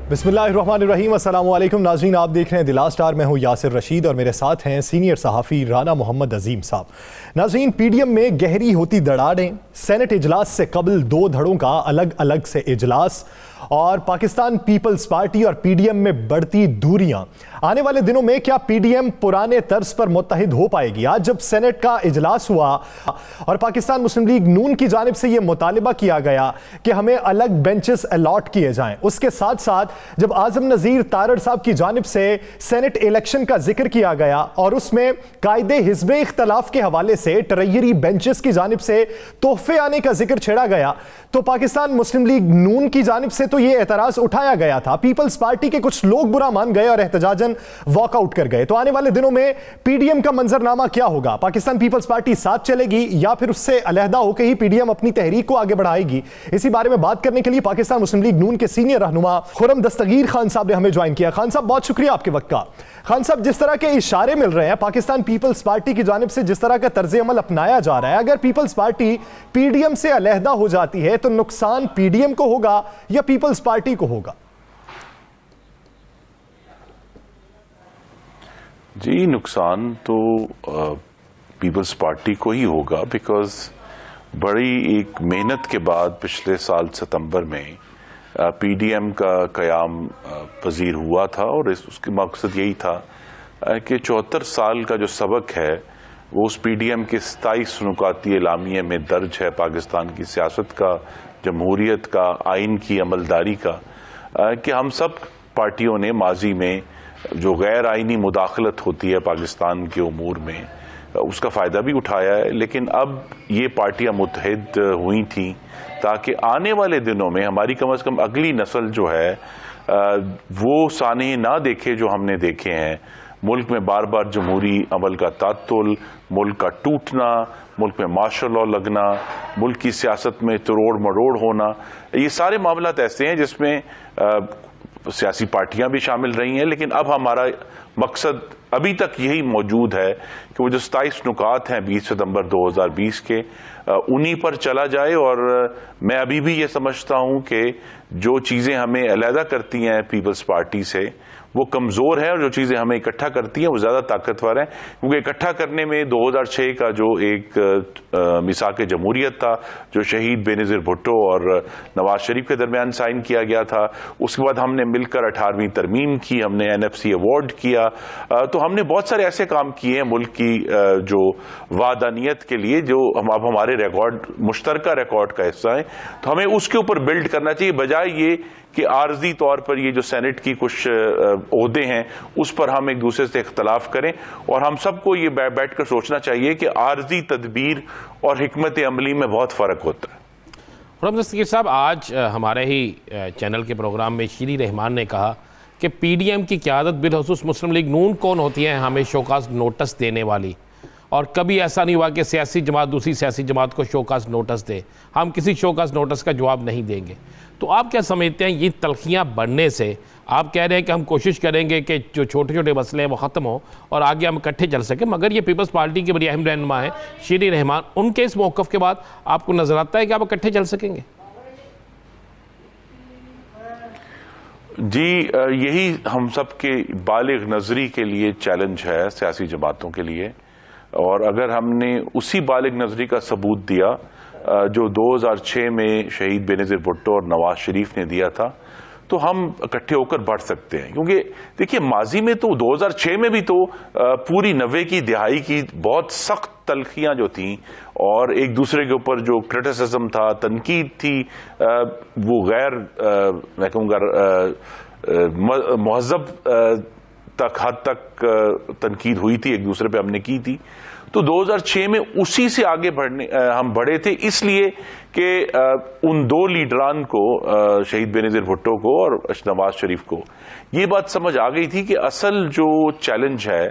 बिस्मिल्लाहिर्रहमानिर्रहीम, अस्सलाम वालेकुम नाज़रीन, आप देख रहे हैं दिला स्टार। मैं हूं यासिर रशीद और मेरे साथ हैं सीनियर सहाफ़ी राना मोहम्मद अजीम साहब। नाज़रीन, पीडीएम में गहरी होती दरारें, सेनेट इजलास से कबल दो धड़ों का अलग अलग से इजलास और पाकिस्तान पीपल्स पार्टी और पीडीएम में बढ़ती दूरियां। आने वाले दिनों में क्या पीडीएम पुराने तर्ज पर मुत्तहिद हो पाएगी? आज जब सेनेट का इजलास हुआ और पाकिस्तान मुस्लिम लीग नून की जानिब से यह मुतालिबा किया गया कि हमें अलग बेंचेस अलॉट किए जाएं, उसके साथ साथ जब आजम नजीर तारड़ साहब की जानिब से सेनेट इलेक्शन का जिक्र किया गया और उसमें कायदे हिज़्बे इख्तलाफ के हवाले से ट्रेजरी बेंचेस की जानिब से तोहफे आने का जिक्र छेड़ा गया, तो पाकिस्तान मुस्लिम लीग नून की जानिब से तो यह एतराज उठाया गया था। पीपल्स पार्टी के कुछ लोग बुरा मान गए और एहतजाजन वॉकआउट कर गए। तो आने वाले दिनों में पीडीएम का मंजरनामा क्या होगा? पाकिस्तान पीपल्स पार्टी साथ चलेगी या फिर उससे अलहदा होकर ही पीडीएम अपनी तहरीक को आगे बढ़ाएगी? इसी बारे में बात करने के लिए पाकिस्तान मुस्लिम लीग नून के सीनियर रहनुमा खुर्रम दस्तगीर खान साहब ने हमें ज्वाइन किया। खान साहब, बहुत शुक्रिया आपके वक्त का। खान साहब, जिस तरह के इशारे मिल रहे हैं पाकिस्तान पीपल्स पार्टी की जानिब से, जिस तरह का तर्ज अमल अपनाया जा रहा है, अगर पीपल्स पार्टी पीडीएम से अलहदा हो जाती है तो नुकसान पीडीएम को होगा या पीपल्स पार्टी को होगा? जी, नुकसान तो पीपल्स पार्टी को ही होगा, बिकॉज बड़ी एक मेहनत के बाद पिछले साल सितंबर में पीडीएम का कयाम पजीर हुआ था और उसका मकसद यही था कि 74 साल का जो सबक है वो उस पीडीएम के 27 नुकाती एलामिये में दर्ज है, पाकिस्तान की सियासत का, जमहूरियत का, आइन की अमलदारी का, कि हम सब पार्टियों ने माजी में जो गैर आइनी मुदाखलत होती है पाकिस्तान के उमूर में उसका फ़ायदा भी उठाया है। लेकिन अब ये पार्टियां मुत्तहिद हुई थी ताकि आने वाले दिनों में हमारी कम से कम अगली नस्ल जो है वो साने ना देखे जो हमने देखे हैं। मुल्क में बार बार जमहूरी अमल का तातुल, मुल्क का टूटना, मुल्क में मार्शल लॉ लगना, मुल्क की सियासत में तरोड़ मरोड़ होना, ये सारे मामलात ऐसे हैं जिसमें सियासी पार्टियां भी शामिल रही हैं। लेकिन अब हमारा मकसद अभी तक यही मौजूद है कि वो जो 27 नुकात हैं 20 सितंबर 2020 के, उन्हीं पर चला जाए। और मैं अभी भी ये समझता हूं कि जो चीज़ें हमें अलहदा करती हैं पीपल्स पार्टी से वो कमज़ोर है और जो चीज़ें हमें इकट्ठा करती हैं वो ज़्यादा ताकतवर हैं, क्योंकि इकट्ठा करने में 2006 का जो एक मिसाक जमहूरियत था जो शहीद बेनज़ीर भुट्टो और नवाज शरीफ के दरमियान साइन किया गया था, उसके बाद हमने मिलकर 18वीं तरमीम की, हमने एनएफसी अवार्ड किया, तो हमने बहुत सारे ऐसे काम किए हैं मुल्क की जो वादानियत के लिए, जो हम अब हमारे रिकॉर्ड मुश्तरका रिकॉर्ड का हिस्सा है। तो हमें उसके ऊपर बिल्ड करना चाहिए, बजाय ये कि आर्जी तौर पर ये जो सेनेट की कुछ ओहदे हैं उस पर हम एक दूसरे से इख्तलाफ करें। और हम सबको ये बैठ कर सोचना चाहिए कि आर्जी तदबीर और हिकमत अमली में बहुत फ़र्क होता है। खुर्रम दस्तगीर साहब, आज हमारे ही चैनल के प्रोग्राम में शीरी रहमान ने कहा कि पीडीएम की क़यादत बिलखुसूस मुस्लिम लीग नून कौन होती है हमें शोकास नोटिस देने वाली, और कभी ऐसा नहीं हुआ कि सियासी जमात दूसरी सियासी जमात को शोकास नोटिस दे, हम किसी शोकास नोटिस का जवाब नहीं देंगे। तो आप क्या समझते हैं ये तलखियाँ बढ़ने से? आप कह रहे हैं कि हम कोशिश करेंगे कि जो छोटे छोटे मसले हैं वो ख़त्म हो और आगे हम इकट्ठे चल सकें, मगर ये पीपल्स पार्टी के बड़ी अहम रहनुमा है शीरी रहमान, उनके इस मौक़िफ़ के बाद आपको नज़र आता है कि आप इकट्ठे चल सकेंगे? जी, यही हम सब के बालिग नज़री के लिए चैलेंज है सियासी जमातों के लिए, और अगर हमने उसी बालिग नज़री का सबूत दिया जो 2006 में शहीद बेनज़ीर भुट्टो और नवाज शरीफ ने दिया था, तो हम इकट्ठे होकर बढ़ सकते हैं। क्योंकि देखिए, माजी में तो 2006 में भी तो पूरी 90 की दिहाई की बहुत सख्त तलखियां जो थीं और एक दूसरे के ऊपर जो क्रिटिसिज्म था, तनकीद थी, वो गैर मैं कहूँगा महज़ब तक हद तक तनकीद हुई थी, एक दूसरे पे हमने की थी। तो 2006 में उसी से आगे हम बढ़े थे, इसलिए कि उन दो लीडरान को, शहीद बेनज़ीर भुट्टो को और नवाज शरीफ को, ये बात समझ आ गई थी कि असल जो चैलेंज है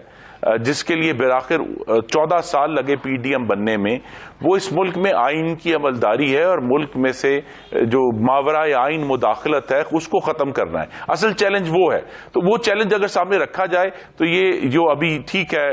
जिसके लिए बिराखिर 14 साल लगे पीडीएम बनने में, वो इस मुल्क में आइन की अमलदारी है और मुल्क में से जो मावराए आइन मुदाखलत है उसको खत्म करना है। असल चैलेंज वो है। तो वो चैलेंज अगर सामने रखा जाए तो ये जो अभी ठीक है,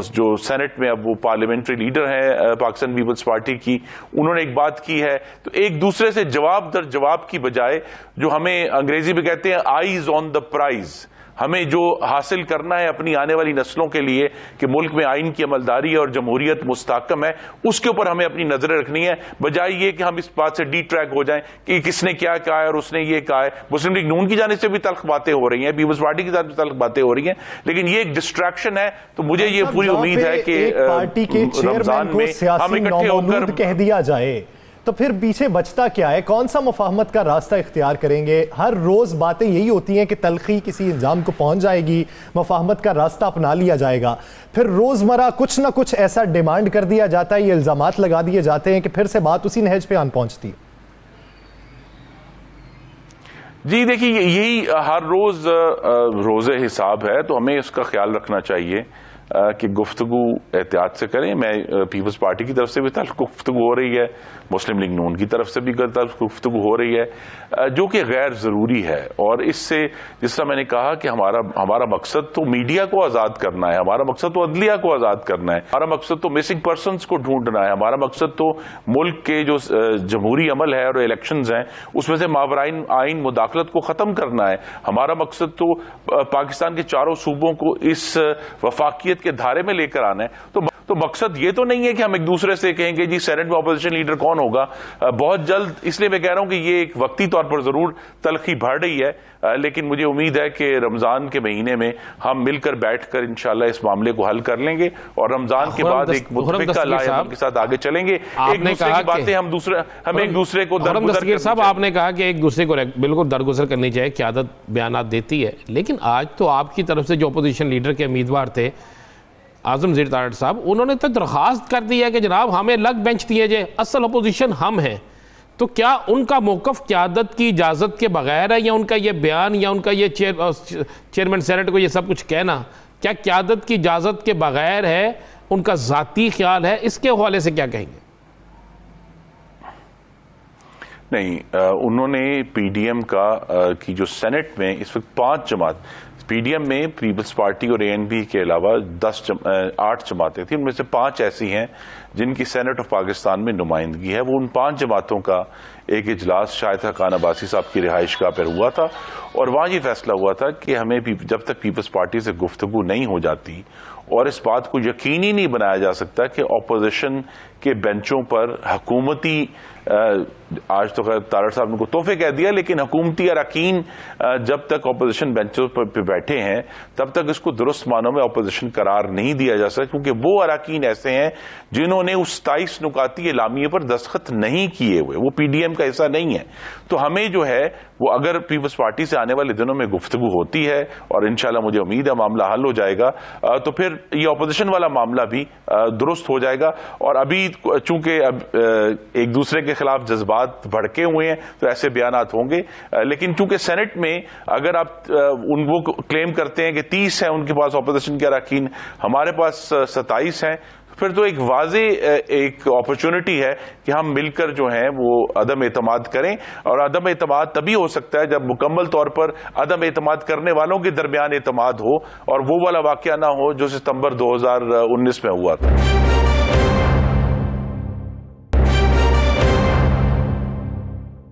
जो सेनेट में अब वो पार्लियामेंट्री लीडर हैं पाकिस्तान पीपल्स पार्टी की, उन्होंने एक बात की है, तो एक दूसरे से जवाब दर जवाब की बजाय जो हमें अंग्रेजी में कहते हैं आईज ऑन द प्राइज, हमें जो हासिल करना है अपनी आने वाली नस्लों के लिए कि मुल्क में आइन की अमलदारी और जमहूरियत मुस्तहकम है, उसके ऊपर हमें अपनी नजरें रखनी है, बजाय ये कि हम इस बात से डिट्रैक हो जाएं कि किसने क्या कहा है और उसने ये कहा है। मुस्लिम लीग नून की जानिब से भी तल्ख बातें हो रही हैं, पीपल्स पार्टी की जानिब से तल्ख बातें हो रही हैं, लेकिन ये एक डिस्ट्रैक्शन है। तो मुझे ये पूरी उम्मीद है कि पार्टी के चेयरमैन को सियासी नौमौजूद कह दिया जाए तो फिर पीछे बचता क्या है? कौन सा मुफाहमत का रास्ता इख्तियार करेंगे? हर रोज बातें यही होती हैं कि तलखी किसी इंजाम को पहुंच जाएगी, मुफाहमत का रास्ता अपना लिया जाएगा, फिर रोजमर्रा कुछ ना कुछ ऐसा डिमांड कर दिया जाता है, ये इल्जामात लगा दिए जाते हैं कि फिर से बात उसी नहज पे आन पहुंचती है। जी देखिए, यही हर रोज रोजे हिसाब है, तो हमें उसका ख्याल रखना चाहिए कि गुफ्तगू एहतियात से करें। मैं पीपल्स पार्टी की तरफ से भी तल्ख गुफ्तगू हो रही है, मुस्लिम लीग नून की तरफ से भी तल्ख गुफ्तगू हो रही है, जो कि गैर ज़रूरी है। और इससे जिस तरह मैंने कहा कि हमारा मकसद तो मीडिया को आज़ाद करना है, हमारा मकसद तो अदलिया को आज़ाद करना है, हमारा मकसद तो मिसिंग पर्सनस को ढूंढना है, हमारा मकसद तो मुल्क के जो जमहूरी अमल है और इलेक्शंस हैं उसमें से मावराइन आइन मुदाखलत को ख़त्म करना है, हमारा मकसद तो पाकिस्तान के चारों सूबों को इस वफाकियत के धारे में लेकर आना है। तो मकसद ये तो नहीं है कि हम एक दूसरे से कहेंगे जी सेनेट में अपोजिशन लीडर कौन होगा बहुत जल्द। इसलिए मैं कह रहा हूं कि ये एक वक्ती तौर पर जरूर तलखी बढ़ रही है, लेकिन मुझे उम्मीद है कि रमजान के महीने में हम मिलकर बैठकर इंशाल्लाह इस मामले को हल कर लेंगे और रमजान के बाद एक मुतफ़िक़ा लाए के साथ आगे चलेंगे। एक दूसरे की बातें हम एक दूसरे को दरगुजर साहब, आपने कहा कि एक दूसरे को बिल्कुल दरगुजर करनी चाहिए, क़यादत बयानात देती है, लेकिन आज तो आपकी तरफ से जो अपोजिशन लीडर के उम्मीदवार थे आजम ज़ीर तारड़ साहब, उन्होंने तो दरख्वास्त कर दी है कि जनाब हमें अलग बेंच दिए जाए, असल अपोजिशन हम हैं। तो क्या उनका मौक़िफ़ क़यादत की इजाज़त के बगैर है, या उनका ये बयान या उनका ये चेयरमैन सेनेट को ये सब कुछ कहना क्या क़यादत की इजाज़त के बगैर है, उनका ज़ाती ख्याल है? इसके हवाले से क्या कहेंगे? नहीं, उन्होंने पीडीएम की जो सेनेट में इस वक्त 5 जमात, पीडीएम में पीपल्स पार्टी और एएनपी के अलावा 8 जमातें थी, उनमें से 5 ऐसी हैं जिनकी सेनेट ऑफ पाकिस्तान में नुमाइंदगी है। वो उन 5 जमातों का एक इजलास शाहिद खान अब्बासी साहब की रिहाइशगाह पर हुआ था और वहां ये फैसला हुआ था कि हमें जब तक पीपल्स पार्टी से गुफ्तगू नहीं हो जाती और इस बात को यकीनी नहीं बनाया जा सकता कि अपोजिशन के बेंचों पर हुकूमती, आज तो खैर तारड़ साहब ने को तोहफे कह दिया, लेकिन हुकूमती अरकान जब तक अपोजिशन बेंचों पर बैठे हैं तब तक इसको दुरुस्त मानों में अपोजिशन करार नहीं दिया जा सकता, क्योंकि वो अरकान ऐसे हैं जिन्होंने उस 27 नुकाती एलामिये पर दस्तखत नहीं किए हुए, वो पीडीएम का हिस्सा नहीं है। तो हमें जो है वो अगर पीपल्स पार्टी से आने वाले दिनों में गुफ्तगू होती है और इंशाल्लाह मुझे उम्मीद है मामला हल हो जाएगा, तो फिर ये अपोजिशन वाला मामला भी दुरुस्त हो जाएगा। और अभी चूंकि अब एक दूसरे के खिलाफ जज्बात भड़के हुए हैं तो ऐसे बयानात होंगे, लेकिन चूंकि सेनेट में अगर आप वो क्लेम करते हैं कि 30 है उनके पास अपोजिशन के अरकान, हमारे पास 27 हैं, फिर तो एक वाजे एक अपॉर्चुनिटी है कि हम मिलकर जो है वो अदम एतमाद करें। और अदम एतमाद तभी हो सकता है जब मुकम्मल तौर पर अदम एतमाद करने वालों के दरमियान एतमाद हो और वो वाला वाकया ना हो जो सितंबर 2019 में हुआ था।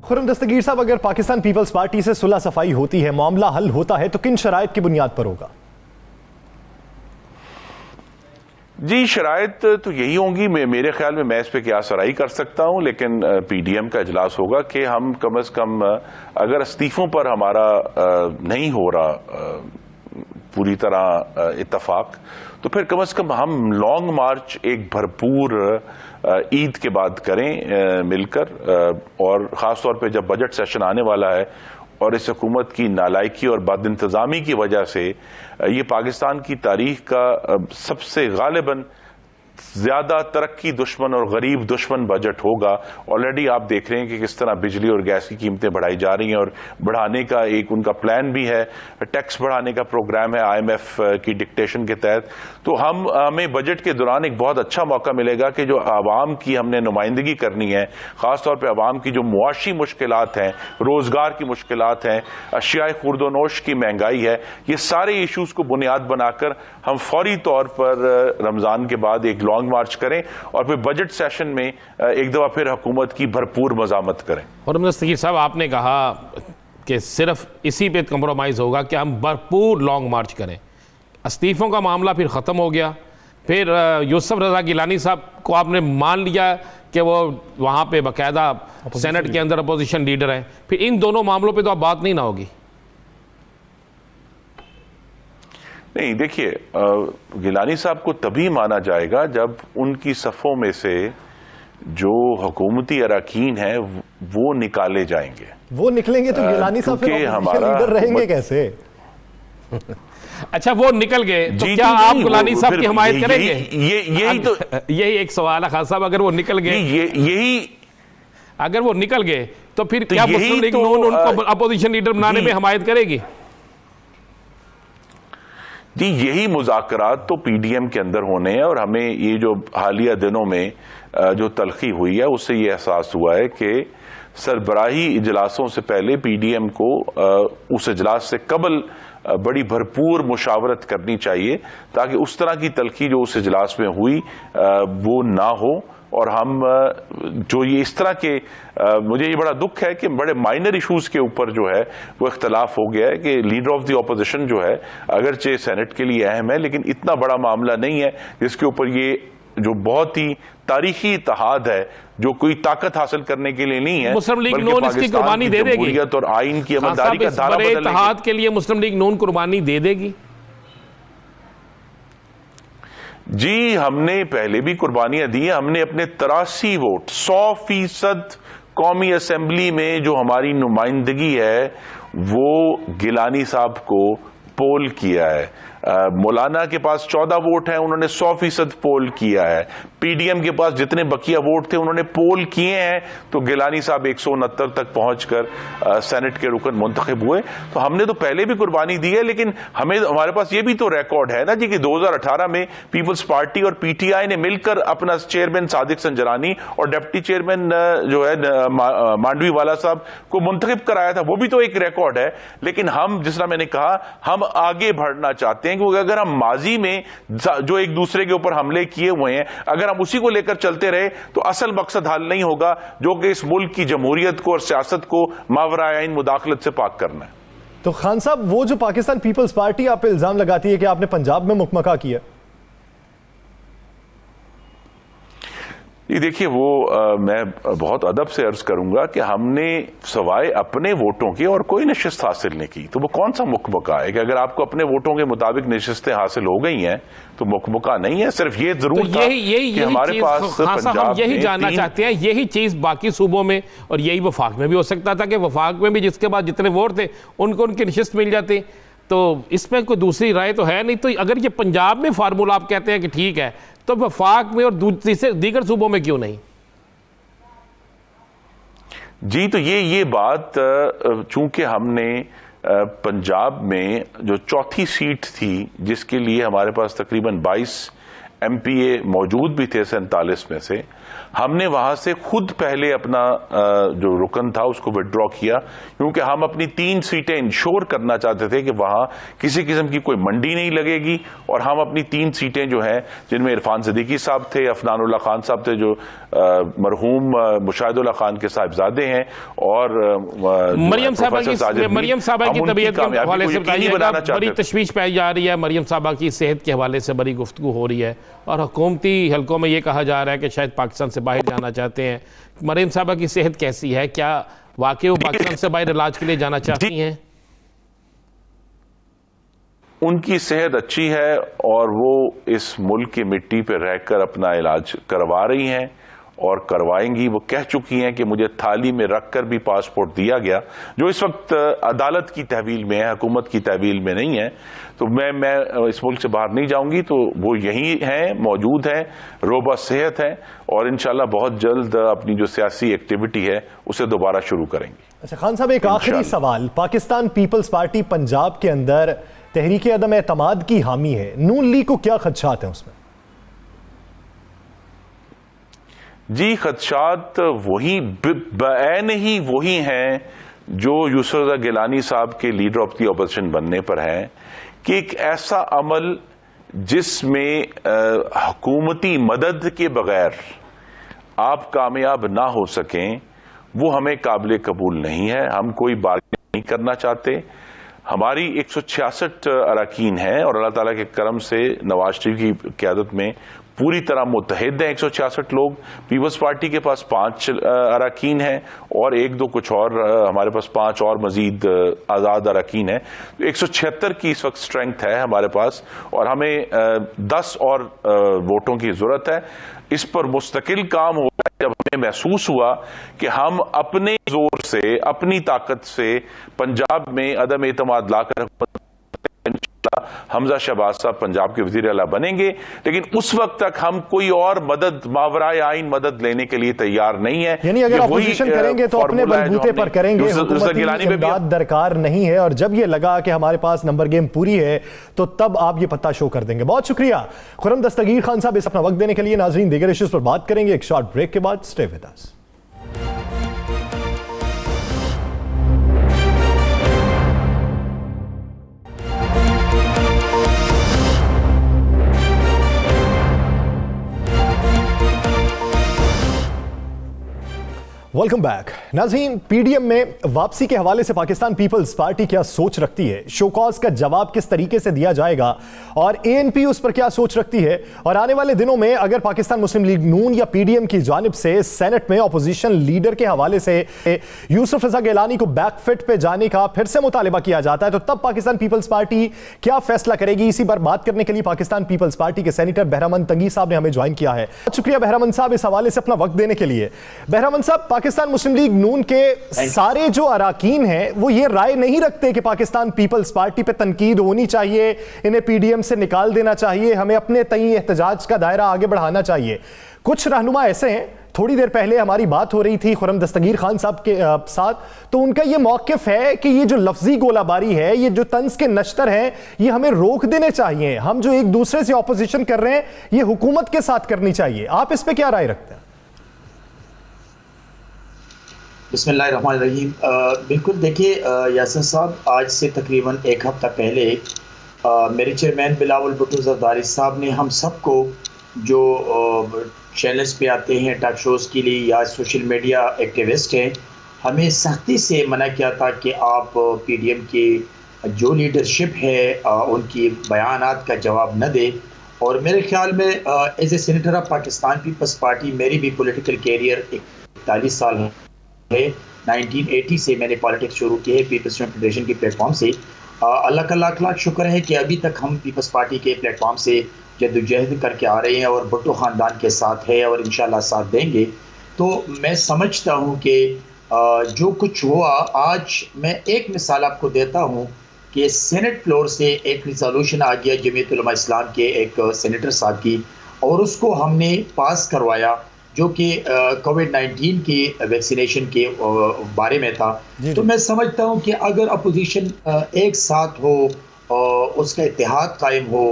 खुर्रम दस्तगीर साहब, अगर पाकिस्तान पीपल्स पार्टी से सुलह सफाई होती है, मामला हल होता है, तो किन शराइत की बुनियाद पर होगा? जी, शराइत तो यही होंगी, मेरे ख्याल में मैं इस पे क्या सराई कर सकता हूं, लेकिन पीडीएम का इजलास होगा कि हम कम से कम अगर इस्तीफों पर हमारा नहीं हो रहा पूरी तरह इत्तफाक, तो फिर कम से कम हम लॉन्ग मार्च एक भरपूर ईद के बाद करें मिलकर, और ख़ास तौर पे जब बजट सेशन आने वाला है और इस हुकूमत की नालायकी और बदइंतज़ामी की वजह से ये पाकिस्तान की तारीख का सबसे गालिबन ज्यादा तरक्की दुश्मन और गरीब दुश्मन बजट होगा। ऑलरेडी आप देख रहे हैं कि किस तरह बिजली और गैस की कीमतें बढ़ाई जा रही हैं और बढ़ाने का एक उनका प्लान भी है, टैक्स बढ़ाने का प्रोग्राम है IMF की डिक्टेशन के तहत। तो हमें बजट के दौरान एक बहुत अच्छा मौका मिलेगा कि जो आवाम की हमने नुमाइंदगी करनी है, खासतौर पर आवाम की जो मुआशी मुश्किलात हैं, रोजगार की मुश्किलात हैं, अशियाए खुर्दोनोश की महंगाई है, ये सारे इशूज को बुनियाद बनाकर हम फौरी तौर पर रमजान के बाद एक लॉन्ग मार्च करें और फिर बजट सेशन में एक दफा फिर हुकूमत की भरपूर मजामत करें। और सकीर साहब, आपने कहा कि सिर्फ इसी पे कंप्रोमाइज़ होगा कि हम भरपूर लॉन्ग मार्च करें। इस्तीफ़ों का मामला फिर ख़त्म हो गया, फिर यूसुफ रज़ा गिलानी साहब को आपने मान लिया कि वो वहाँ पे बाकायदा सेनेट के अंदर अपोजिशन लीडर हैं, फिर इन दोनों मामलों पे तो अब बात नहीं ना होगी। नहीं, देखिए, गिलानी साहब को तभी माना जाएगा जब उनकी सफ़ों में से जो हुकूमती अरकान हैं वो निकाले जाएंगे। वो निकलेंगे तो गिलानी साहब फिर अपोजिशन लीडर रहेंगे कैसे? अच्छा, वो निकल गए तो क्या आप गिलानी साहब की हिमायत करेंगे? यही तो यही एक सवाल है खान साहब। अगर वो निकल गए, अगर वो निकल गए तो फिर क्या मुस्लिम लीग नून उनको अपोजिशन लीडर बनाने में हिमायत करेगी? जी, यही मुज़ाकरात तो PDM के अंदर होने हैं और हमें ये जो हालिया दिनों में जो तलखी हुई है उससे ये एहसास हुआ है कि सरबराही इजलासों से पहले PDM को उस इजलास से कबल बड़ी भरपूर मुशावरत करनी चाहिए ताकि उस तरह की तलखी जो उस इजलास में हुई वो ना हो। और हम जो ये इस तरह के मुझे ये बड़ा दुख है कि बड़े माइनर इश्यूज के ऊपर जो है वो इख्तलाफ हो गया है कि लीडर ऑफ द ऑपोजिशन जो है अगरचे सेनेट के लिए अहम है लेकिन इतना बड़ा मामला नहीं है जिसके ऊपर ये जो बहुत ही तारीखी इत्तेहाद है जो कोई ताकत हासिल करने के लिए नहीं है। मुस्लिम लीग नून इसकी कुर्बानी दे देगी और आइन की अमलदारी का धारा बदलने इत्तेहाद के लिए मुस्लिम लीग नून कुर्बानी दे देगी? जी, हमने पहले भी कुर्बानियां दी हैं। हमने अपने 83 वोट 100% कौमी असेंबली में जो हमारी नुमाइंदगी है वो गिलानी साहब को पोल किया है। मौलाना के पास 14 वोट हैं, उन्होंने 100% पोल किया है। PDM के पास जितने बकिया वोट थे उन्होंने पोल किए हैं तो गिलानी साहब 169 तक पहुंचकर सेनेट के रुकन मुंतखब हुए। तो हमने तो पहले भी कुर्बानी दी है लेकिन हमारे पास ये भी तो रिकॉर्ड है ना जी कि 2018 में पीपल्स पार्टी और PTI ने मिलकर अपना चेयरमैन सादिक संजरानी और डिप्टी चेयरमैन जो है मांडवी वाला साहब को मुंतखब कराया था, वो भी तो एक रिकॉर्ड है। लेकिन हम, जिस तरह मैंने कहा, हम आगे बढ़ना चाहते हैं क्योंकि अगर हम माजी में जो एक दूसरे के ऊपर हमले किए हुए हैं अगर हम उसी को लेकर चलते रहे तो असल मकसद हल नहीं होगा जो कि इस मुल्क की जमहूरियत को और सियासत को मावराए आइन मुदाखलत से पाक करना है। तो खान साहब, वो जो पाकिस्तान पीपल्स पार्टी आप पे इल्जाम लगाती है कि आपने पंजाब में मुकमका किया, ये देखिए वो मैं बहुत अदब से अर्ज करूंगा कि हमने सवाए अपने वोटों के और कोई नशिस्त हासिल नहीं की। तो वो कौन सा मुकमका है कि अगर आपको अपने वोटों के मुताबिक नशिस्तें हासिल हो गई हैं तो मुकमका नहीं है। सिर्फ ये जरूर था कि हमारे पास पंजाब हम यही जानना चाहते हैं, यही चीज बाकी सूबों में और यही वफाक में भी हो सकता था कि वफाक में भी जिसके बाद जितने वोट थे उनको उनकी नशिस्त मिल जाती। तो इसमें कोई दूसरी राय तो है नहीं। तो अगर ये पंजाब में फार्मूला आप कहते हैं कि ठीक है तो वफाक में और दीगर सूबों में क्यों नहीं? जी, तो ये बात चूंकि हमने पंजाब में जो चौथी सीट थी जिसके लिए हमारे पास तकरीबन 22 MPA मौजूद भी थे 47 में से, हमने वहां से खुद पहले अपना जो रुकन था उसको विड्रॉ किया क्योंकि हम अपनी 3 सीटें इंश्योर करना चाहते थे कि वहां किसी किस्म की कोई मंडी नहीं लगेगी और हम अपनी 3 सीटें जो हैं जिनमें इरफान सिद्दीकी साहब थे, अफनानुल्लाह खान साहब थे जो मरहूम मुशाहिदुल्लाह खान के साहिबजादे हैं और मरियम साहबा की तबीयत के हवाले से बड़ी तशवीश पाई जा रही है। मरियम साहबा की सेहत के हवाले से बड़ी गुफ्तगू हो रही है और हुकूमती हलकों में ये कहा जा रहा है कि शायद पाकिस्तान से बाहर जाना चाहते हैं। मरियम साहबा की सेहत कैसी है? क्या वाकई वो पाकिस्तान से बाहर इलाज के लिए जाना चाहती हैं? उनकी सेहत अच्छी है और वो इस मुल्क की मिट्टी पर रहकर अपना इलाज करवा रही हैं और करवाएंगी। वो कह चुकी हैं कि मुझे थाली में रखकर भी पासपोर्ट दिया गया, जो इस वक्त अदालत की तहवील में है, हुकूमत की तहवील में नहीं है। तो मैं इस मुल्क से बाहर नहीं जाऊंगी, तो वो यहीं हैं, मौजूद हैं, रोबा सेहत है और इंशाल्लाह बहुत जल्द अपनी जो सियासी एक्टिविटी है उसे दोबारा शुरू करेंगे। अच्छा खान साहब, एक आखिरी सवाल, पाकिस्तान पीपल्स पार्टी पंजाब के अंदर तहरीक अदम एतमाद की हामी है, नून लीग को क्या खदशात हैं उसमें? जी, खदशात वही बैन ही वही हैं जो यूसुफ रज़ा गिलानी साहब के लीडर ऑफ दी ऑपोजिशन बनने पर है कि एक ऐसा अमल जिसमें हुकूमती मदद के बगैर आप कामयाब ना हो सकें, वो हमें काबिल कबूल नहीं है। हम कोई बार्गेन नहीं करना चाहते। हमारी 166 अरकान हैं और अल्लाह ताला के करम से नवाज शरीफ की क़यादत में पूरी तरह मुत्तहिद हैं 166 लोग। पीपल्स पार्टी के पास 5 अरकान हैं और 1-2 कुछ और, हमारे पास 5 और मजीद आज़ाद अरकान हैं। 176 की इस वक्त स्ट्रेंथ है हमारे पास और हमें 10 और वोटों की ज़रूरत है। इस पर मुस्तकिल काम हो रहा है। जब हमें महसूस हुआ कि हम अपने जोर से, अपनी ताकत से पंजाब में अदम एतमाद लाकर हमजा शहबाज साहब पंजाब के वज़ीर आला बनेंगे, लेकिन उस वक्त तक हम कोई और मदद, मावराए आइन मदद लेने के लिए तैयार नहीं है। यानी अगर अपोजिशन करेंगे तो अपने बलबूते पर करेंगे, हुकूमती इमदाद दरकार नहीं है, और जब ये लगा कि हमारे पास नंबर गेम पूरी है तो तब आप ये पत्ता शो कर देंगे। बहुत शुक्रिया खुर्रम दस्तगीर खान साहब इस अपना वक्त देने के लिए। नाजरीन, दीगर इश्यूज पर बात करेंगे एक शॉर्ट ब्रेक के बाद। Stay with us. Welcome back. नाज़रीन, पीडीएम में वापसी के हवाले से पाकिस्तान पीपल्स पार्टी क्या सोच रखती है, शोकॉज का जवाब किस तरीके से दिया जाएगा और एएनपी उस पर क्या सोच रखती है, और आने वाले दिनों में अगर पाकिस्तान मुस्लिम लीग नून या पीडीएम की जानिब से सेनेट में अपोजिशन लीडर के हवाले से यूसुफ रज़ा गिलानी को बैकफिट पे जाने का फिर से मुतालिबा किया जाता है, तो तब पाकिस्तान पीपल्स पार्टी क्या फैसला करेगी। इसी पर बात करने के लिए पाकिस्तान पीपल्स पार्टी के सेनेटर बहरामंद तंगी साहब ने हमें ज्वाइन किया है। शुक्रिया बहरामंद साहब इस हवाले से अपना वक्त देने के लिए। बहरामंद साहब, पाकिस्तान मुस्लिम लीग नून के सारे जो अराकीन हैं वो ये राय नहीं रखते कि पाकिस्तान पीपल्स पार्टी पे तनकीद होनी चाहिए, इन्हें पीडीएम से निकाल देना चाहिए, हमें अपने तई एहतजाज का दायरा आगे बढ़ाना चाहिए। कुछ रहनुमा ऐसे हैं, थोड़ी देर पहले हमारी बात हो रही थी खुर्रम दस्तगीर खान साहब के साथ, तो उनका ये मौक़िफ़ है कि ये जो लफ्जी गोलाबारी है, ये जो तंज के नश्तर हैं, ये हमें रोक देने चाहिए। हम जो एक दूसरे से ऑपोजिशन कर रहे हैं ये हुकूमत के साथ करनी चाहिए। आप इस पर क्या राय रखते हैं? बिस्मिल्लाहिर्रहमानिर्रहीम। बिल्कुल, देखिए यासिर साहब, आज से तकरीबन 1 हफ्ता पहले मेरे चेयरमैन बिलावल भुट्टो ज़रदारी साहब ने हम सबको जो चैनल्स पे आते हैं टॉक शोज़ के लिए या सोशल मीडिया एक्टिविस्ट हैं, हमें सख्ती से मना किया था कि आप पीडीएम की जो लीडरशिप है उनकी बयानात का जवाब न दें। और मेरे ख्याल में as a senator of Pakistan Peoples Party मेरी भी पॉलिटिकल कैरियर 41 साल है। 1980 से मैंने पॉलिटिक्स शुरू की है पीपल्स फेडरेशन के प्लेटफॉर्म से। अल्लाह का लाख लाख शुक्र है कि अभी तक हम पीपल्स पार्टी के प्लेटफॉर्म से जद्दोजहद करके आ रहे हैं और भुट्टो ख़ानदान के साथ है और इंशाल्लाह साथ देंगे। तो मैं समझता हूँ कि जो कुछ हुआ, आज मैं एक मिसाल आपको देता हूँ कि सेनेट फ्लोर से एक रिजोल्यूशन आ गया जमीयत उलमा इस्लाम के एक सेनेटर साहब की, और उसको हमने पास करवाया जो कि कोविड-19 की वैक्सीनेशन के बारे में था। तो मैं समझता हूं कि अगर अपोजिशन एक साथ हो, उसका इत्तेहाद कायम हो,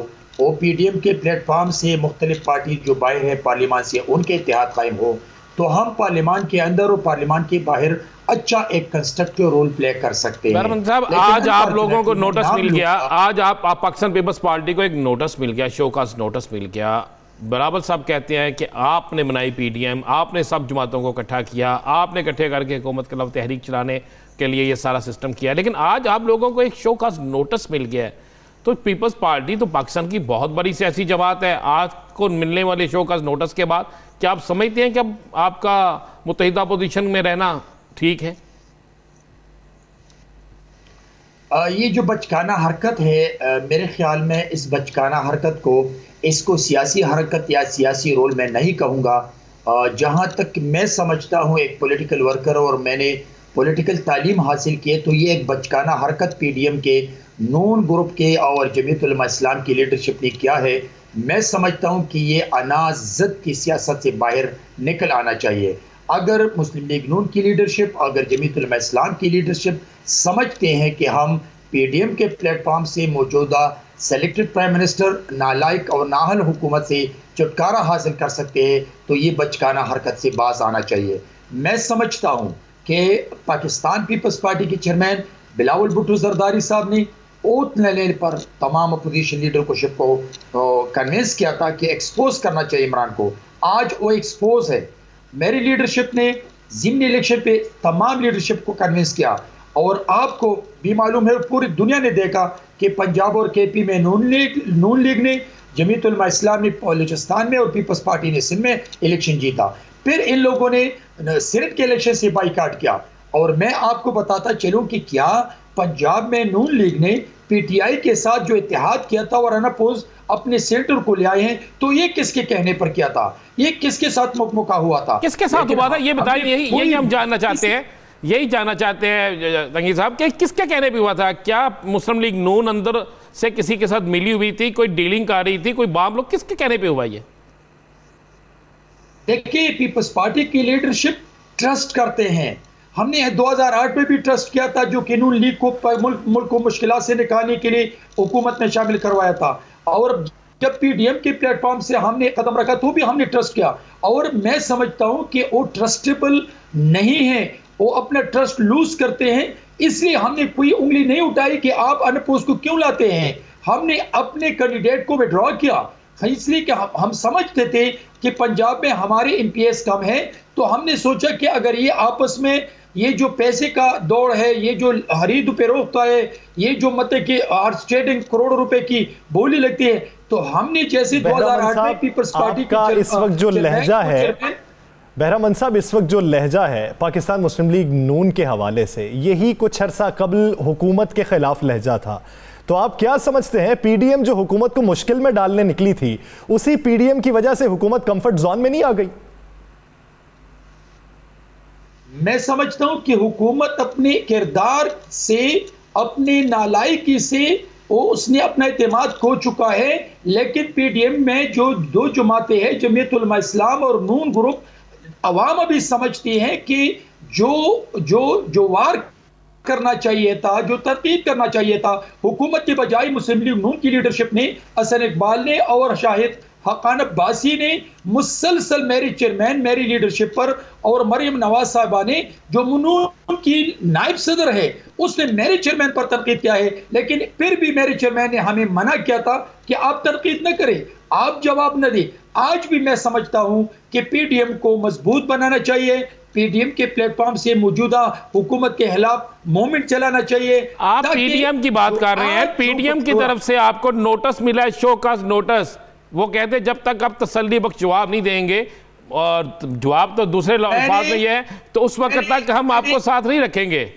ओपीडीएम के प्लेटफॉर्म से मुख्तलिफ पार्टी जो बाहर है पार्लियामान से उनके इत्तेहाद कायम हो, तो हम पार्लियामान के अंदर और पार्लियामान के बाहर अच्छा एक कंस्ट्रक्टिव रोल प्ले कर सकते हैं। साहब, आज आप लोगों को नोटिस मिल गया, आज आप पाकिस्तान पीपल्स पार्टी को एक नोटिस मिल गया, शोकास नोटिस मिल गया। बराबर साहब कहते हैं कि आपने बनाई पीडीएम, आपने सब जमातों को इकट्ठा किया, आपने इकट्ठे करके हुकूमत के खिलाफ तहरीक चलाने के लिए ये सारा सिस्टम किया, लेकिन आज आप लोगों को एक शो का नोटिस मिल गया है। तो पीपल्स पार्टी तो पाकिस्तान की बहुत बड़ी सियासी जमात है, आज को मिलने वाले शो का नोटिस के बाद क्या आप समझते हैं कि अब आपका मुत्तहिदा पोजीशन में रहना ठीक है? ये जो बचकाना हरकत है, मेरे ख्याल में इस बचकाना हरकत को, इसको सियासी हरकत या सियासी रोल मैं नहीं कहूँगा। जहाँ तक मैं समझता हूँ एक पॉलिटिकल वर्कर और मैंने पॉलिटिकल तालीम हासिल की है, तो ये एक बचकाना हरकत पीडीएम के नून ग्रुप के और जमीयत उलमा इस्लाम की लीडरशिप ने किया है। मैं समझता हूँ कि ये अनाज़त की सियासत से बाहर निकल आना चाहिए। अगर मुस्लिम लीग नून की लीडरशिप, अगर जमीयत उलमा इस्लाम की लीडरशिप समझते हैं कि हम पीडीएम के प्लेटफॉर्म से मौजूदा सेलेक्टेड प्राइम मिनिस्टर नालायक और नाहल हुकूमत से छुटकारा हासिल कर सकते हैं, तो ये बचकाना हरकत से बाज आना चाहिए। मैं समझता हूँ कि पाकिस्तान पीपल्स पार्टी के चेयरमैन बिलावल भुट्टो जरदारी साहब ने ओथ लेने पर तमाम अपोजिशन लीडरशिप को कन्विंस किया था कि एक्सपोज करना चाहिए इमरान को। आज वो एक्सपोज है। मेरी लीडरशिप ने ज़िमनी इलेक्शन पे तमाम लीडरशिप को कन्विंस किया, और आपको भी मालूम है, पूरी दुनिया ने देखा कि पंजाब और केपी में नून लीग ने, जमीयत उलमा इस्लाम ने बलूचिस्तान में और पीपल्स पार्टी ने सिंध में इलेक्शन जीता। फिर इन लोगों ने सेनेट के इलेक्शन से बाइकाट किया। और मैं आपको बताता चलूं कि क्या पंजाब में नून लीग ने पीटीआई के साथ जो इत्तेहाद किया था और अनअपोज अपने सेनेटर को ले आए हैं, तो ये किसके कहने पर किया था? ये किसके साथ मुकमुका हुआ था? किसके साथ हुआ था ये बताइए। यही हम जानना चाहते हैं, यही जानना चाहते हैं जंगीर साहब कि किसके कहने पे हुआ था? क्या मुस्लिम लीग नून अंदर से किसी के साथ मिली हुई थी, कोई डीलिंग कर रही थी, कोई बाम लोग, किसके कहने पे हुआ ये? देखिए, पीपल्स पार्टी की लीडरशिप ट्रस्ट करते हैं। हमने 2008 में भी ट्रस्ट किया था, जो कि नून लीग को मुल्क को मुश्किलात से निकालने के लिए हुकूमत में शामिल करवाया था। और जब पीडीएम के प्लेटफॉर्म से हमने कदम रखा तो भी हमने ट्रस्ट किया। और मैं समझता हूं कि वो ट्रस्टेबल नहीं है, वो अपना ट्रस्ट लूज करते हैं। इसलिए हमने कोई उंगली नहीं उठाई कि आप अनपोज को क्यों लाते हैं। हमने अपने कैंडिडेट को विड्रॉ किया, इसलिए कि हम समझते थे कि पंजाब में हमारे एमपीएस कम है। तो हमने सोचा कि अगर ये आपस में ये जो पैसे का दौड़ है, ये जो खरीद फरोख्त है, ये जो मतलब कि ट्रेडिंग करोड़ों रुपए की बोली लगती है, तो हमने जैसे 2008 में पीपल्स पार्टी का इस वक्त जो लहजा है, बहरामंद साहब, इस वक्त जो लहजा है पाकिस्तान मुस्लिम लीग नून के हवाले से, यही कुछ अरसा कबल हुकूमत के खिलाफ लहजा था। तो आप क्या समझते हैं, पीडीएम जो हुकूमत को मुश्किल में डालने निकली थी, उसी पीडीएम की वजह से हुकूमत कंफर्ट जोन में नहीं आ गई? मैं समझता हूं कि हुकूमत अपने किरदार से, अपनी नालायकी से उसने अपना एतमाद खो चुका है। लेकिन पीडीएम में जो दो जमातें हैं, जमीयत उलमा इस्लाम और नून ग्रुप, अवाम अभी समझती हैं कि जो वार करना चाहिए था, जो तरतीब करना चाहिए था, हुकूमत के बजाय मुस्लिम लीग नून की लीडरशिप ने, हसन इकबाल ने और शाहिद हकान अब्बासी ने मुसलसल मेरी चेयरमैन, मेरी लीडरशिप पर, और मरियम नवाज साहबा ने जो नून की नायब सदर है, उसने मेरे चेयरमैन पर तनकीद किया है। लेकिन फिर भी मेरे चेयरमैन ने हमें मना किया था कि आप तनकीद न करें, आप जवाब न दें। आज भी मैं समझता हूं कि पीडीएम को मजबूत बनाना चाहिए, पीडीएम के प्लेटफॉर्म से मौजूदा हुकूमत के खिलाफ मूवमेंट चलाना चाहिए। आप पीडीएम की बात कर रहे हैं, पीडीएम की तरफ से आपको नोटिस मिला है, शोकाज नोटिस। वो कहते हैं जब तक आप तसल्ली बख्श जवाब नहीं देंगे, और जवाब तो दूसरे अल्फाज में है, तो उस वक्त तक हम आपको साथ नहीं रखेंगे।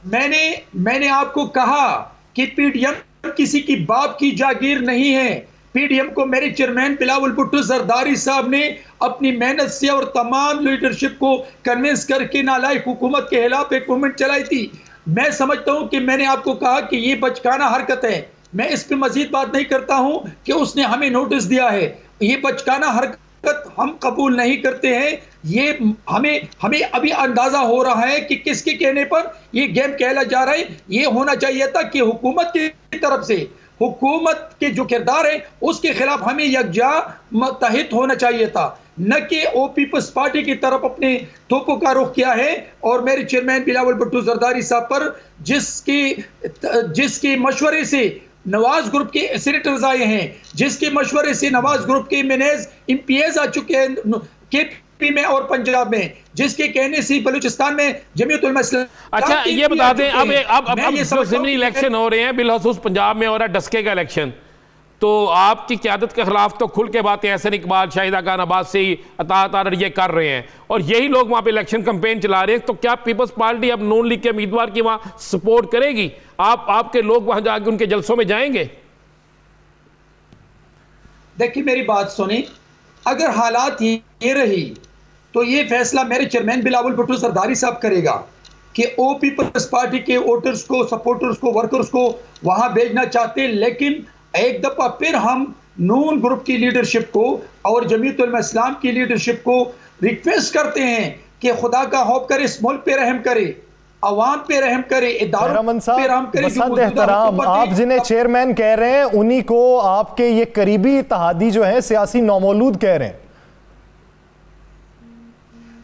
मैंने आपको कहा कि पीडीएम किसी की बाप की जागीर नहीं है। पीडीएम को मेरे चेयरमैन बिलावल भुट्टो जरदारी साहब ने अपनी मेहनत से और तमाम लीडरशिप को कन्विंस करके नालायक हुकूमत के खिलाफ एक मूवमेंट चलाई थी। मैं समझता हूं कि मैंने आपको कहा कि ये बचकाना हरकत है। मैं इस पे मजीद बात नहीं करता हूं कि उसने हमें नोटिस दिया है। ये बचकाना हरकत हम कबूल नहीं करते हैं। ये हमें अभी अंदाजा हो रहा है कि किसके कहने पर ये गेम खेला जा रहा है। ये होना चाहिए था कि हुकूमत की तरफ से, हुकूमत के जो किरदार है उसके खिलाफ हमें यकजा मुत्तहिद होना चाहिए था, न कि ओ पीपल्स पार्टी की तरफ अपने तोपों का रुख किया है। और मेरे चेयरमैन बिलावल भुट्टो जरदारी साहब पर जिसके मशवरे से नवाज ग्रुप के सेनेटर्स आए हैं, जिसके मशवरे से नवाज ग्रुप के मैनेज एमपीएस आ चुके हैं केपी में और पंजाब में, जिसके कहने से बलूचिस्तान में जमीयत उलमा इस्लाम। अच्छा, ये बता दें, अब जो ज़िमनी इलेक्शन हो रहे हैं, बिलखसूस पंजाब में हो रहा है डस्के का इलेक्शन, तो आपकी क़यादत के खिलाफ तो खुल के बातें हसन इकबाल, शाहिद हकान अब्बासी, अतात आरर ये कर रहे हैं, और यही लोग वहाँ पे इलेक्शन कैंपेन चला रहे हैं। तो क्या पीपल्स पार्टी अब नून लीग के उम्मीदवार की वहाँ सपोर्ट करेगी? आपके लोग वहाँ जाके उनके जलसों में जाएंगे? देखिए, मेरी बात सुनी, अगर हालात ये रही तो ये फैसला मेरे चेयरमैन बिलावल भुट्टो जरदारी साहब करेगा कि ओ पीपल्स पार्टी के वोटर्स को, सपोर्टर्स को, वर्कर्स को वहां भेजना चाहते हैं, लेकिन एक दफा फिर हम नून ग्रुप की लीडरशिप को और जमीयत उलमा इस्लाम की लीडरशिप को रिक्वेस्ट करते हैं कि खुदा का खौफ करे, इस मुल्क पे रहम करे, अवाम पे रहम करे, इदारों पे रहम करे। बसंत एहतराम, आप जिन्हें चेयरमैन कह रहे हैं उन्हीं को आपके ये करीबी इत्तेहादी जो है सियासी नौमौलूद कह रहे हैं।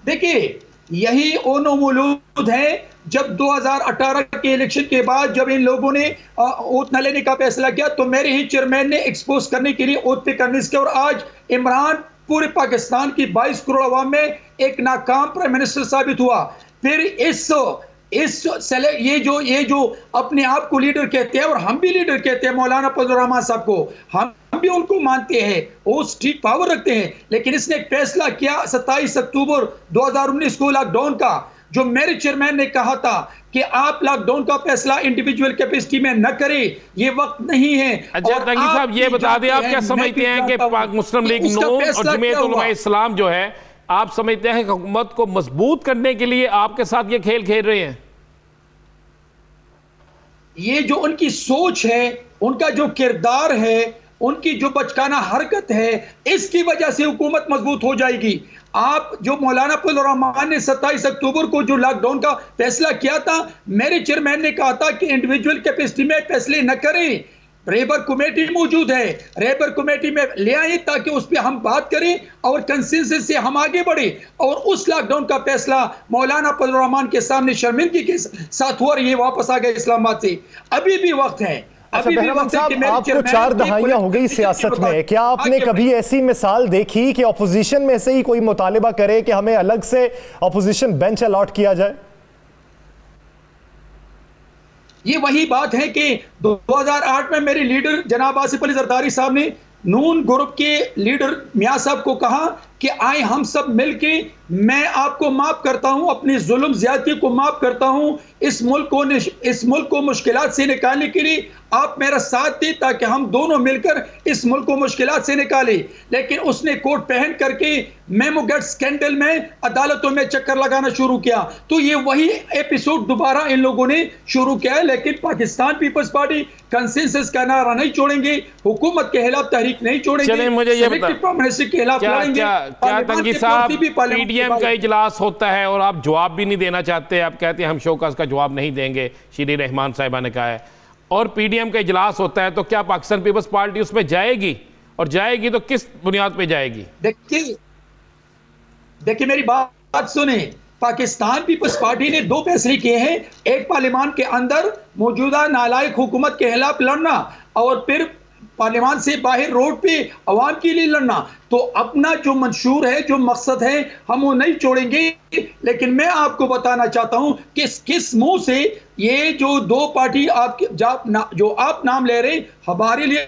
देखिए, यही वो नौमौलूद है जब 2018 के इलेक्शन के बाद जब इन लोगों ने ओथ न लेने का फैसला किया तो मेरे ही चेयरमैन ने एक्सपोज करने के लिए ओथ पे कन्विंस किया, और आज इमरान पूरे पाकिस्तान की 22 करोड़ अवाम में एक नाकाम प्राइम मिनिस्टर साबित हुआ। फिर ये जो अपने आप को लीडर कहते हैं, और हम भी लीडर कहते हैं मौलाना फजल रहमान साहब को, हम भी उनको मानते हैं, वो स्ट्रीट पावर रखते हैं, लेकिन इसने एक फैसला किया 27 अक्टूबर 2019 को लॉकडाउन का, जो मेरे चेयरमैन ने कहा था कि आप लॉकडाउन का फैसला इंडिविजुअल कैपेसिटी में न करें, ये वक्त नहीं है। अच्छा तंगी साहब, ये बता दें आप क्या समझते हैं कि मुस्लिम लीग नून और जमीयत उलमा इस्लाम जो है, आप समझते हैं कि हुकूमत को मजबूत करने के लिए आपके साथ ये खेल खेल रहे हैं? ये जो उनकी सोच है, उनका जो किरदार है, उनकी जो बचकाना हरकत है, इसकी वजह से हुकूमत मजबूत हो जाएगी। आप जो मौलाना फजल रहमान ने 27 अक्टूबर को जो लॉकडाउन का फैसला किया था, मेरे चेयरमैन ने कहा था कि इंडिविजुअल कैपेसिटी में फैसले न करें, रेबर कमेटी मौजूद है, रेबर कमेटी में ले आए ताकि उस पर हम बात करें और कंसेंसस से हम आगे बढ़े, और उस लॉकडाउन का फैसला मौलाना फजल रहमान के सामने शर्मिंदगी के साथ हुआ और ये वापस आ गए इस्लामाबाद से। अभी भी वक्त है। अच्छा बहरमान साहब, आपको 4 दहाइयां हो गई सियासत में, क्या आपने कभी ऐसी मिसाल देखी कि ऑपोजिशन में से ही कोई मुतालिबा करे कि हमें अलग से ऑपोजिशन बेंच अलॉट किया जाए? ये वही बात है कि 2008 में मेरे लीडर जनाब आसिफ अली जरदारी साहब ने नून ग्रुप के लीडर मियां साहब को कहा कि आए हम सब मिलके, मैं आपको माफ करता हूं, अपनी जुल्म ज्यादती को माफ करता हूं, इस मुल्क को मुश्किलात से निकालने के लिए आप मेरा साथ दें ताकि हम दोनों मिलकर इस मुल्क को मुश्किलात से निकाले। लेकिन उसने कोट पहन करके मेमोगेट स्कैंडल में अदालतों में चक्कर लगाना शुरू किया। तो ये वही एपिसोड दोबारा इन लोगों ने शुरू किया है। लेकिन पाकिस्तान पीपल्स पार्टी कंसेंसस का नारा नहीं छोड़ेंगे, हुकूमत के खिलाफ तहरीक नहीं छोड़ेंगे, चलें मुझे ये बता, के खिलाफ लड़ेंगे। क्या तंगी साहब, पीडीएम का इजलास होता है और आप जवाब भी नहीं देना चाहते, आप कहते हैं हम शोकस का जवाब नहीं देंगे, श्री रहमान साहिबा ने कहा है, और पीडीएम का इजलास होता है, तो क्या पाकिस्तान पीपल्स पार्टी उसमें जाएगी, और जाएगी तो किस बुनियाद पे जाएगी? देखिए मेरी बात सुने, पाकिस्तान पीपल्स पार्टी ने 2 फैसले किए हैं, एक पार्लियामान के अंदर मौजूदा नालायक हुकूमत के खिलाफ लड़ना, और फिर पार्लियामान से बाहर रोड पे अवाम के लिए लड़ना। तो अपना जो मंशूर है, जो मकसद है, हम वो नहीं छोड़ेंगे। लेकिन मैं आपको बताना चाहता हूं कि किस मुंह से ये जो 2 पार्टी जो आप नाम ले रहे, हमारे लिए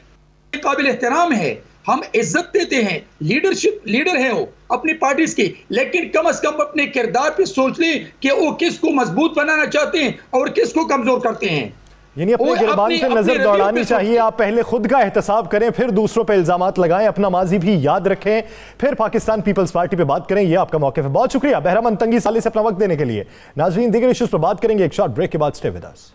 काबिल एहतराम है, हम इज्जत देते हैं, लीडर है वो अपनी पार्टी के, लेकिन कम से कम अपने किरदार पे सोच ले कि वो किसको मजबूत बनाना चाहते हैं और किसको कमजोर करते हैं। यानी अपने गिरबान पे नजर दौड़ानी चाहिए। आप पहले खुद का एहतसाब करें, फिर दूसरों पे इल्जामात लगाएं, अपना माजी भी याद रखें, फिर पाकिस्तान पीपल्स पार्टी पे बात करें। ये आपका मौका है। बहुत शुक्रिया बहरमान तंगी साले से अपना वक्त देने के लिए। नाज़रीन, दीगर इश्यूज पर बात करेंगे एक शॉर्ट ब्रेक के बाद। Stay with us.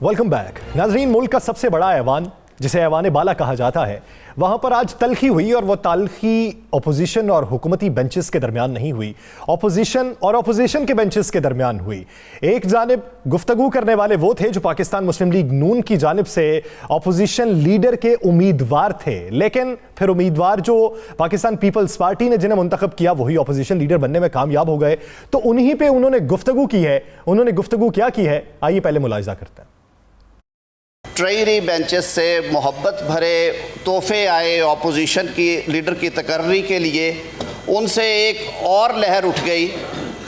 Welcome back. नाज़रीन, मुल्क का सबसे बड़ा ऐवान, जिसे ऐवान बाला कहा जाता है, वहां पर आज तलखी हुई, और वो तलखी अपोजिशन और हुकूमती बेंचेस के दरमियान नहीं हुई, अपोजिशन के बेंचेस के दरमियान हुई। एक जानिब गुफ्तगू करने वाले वो थे जो पाकिस्तान मुस्लिम लीग नून की जानिब से अपोजिशन लीडर के उम्मीदवार थे, लेकिन फिर उम्मीदवार जो पाकिस्तान पीपल्स पार्टी ने जिन्हें मुंतखब किया वही अपोजिशन लीडर बनने में कामयाब हो गए। तो उन्हीं पर उन्होंने गुफ्तगू की है। उन्होंने गुफ्तगू क्या की है, आइए पहले मुलाहिजा करते हैं। ट्रेजरी बेंचेस से मोहब्बत भरे तोहफे आए अपोजिशन की लीडर की तकर्री के लिए, उनसे एक और लहर उठ गई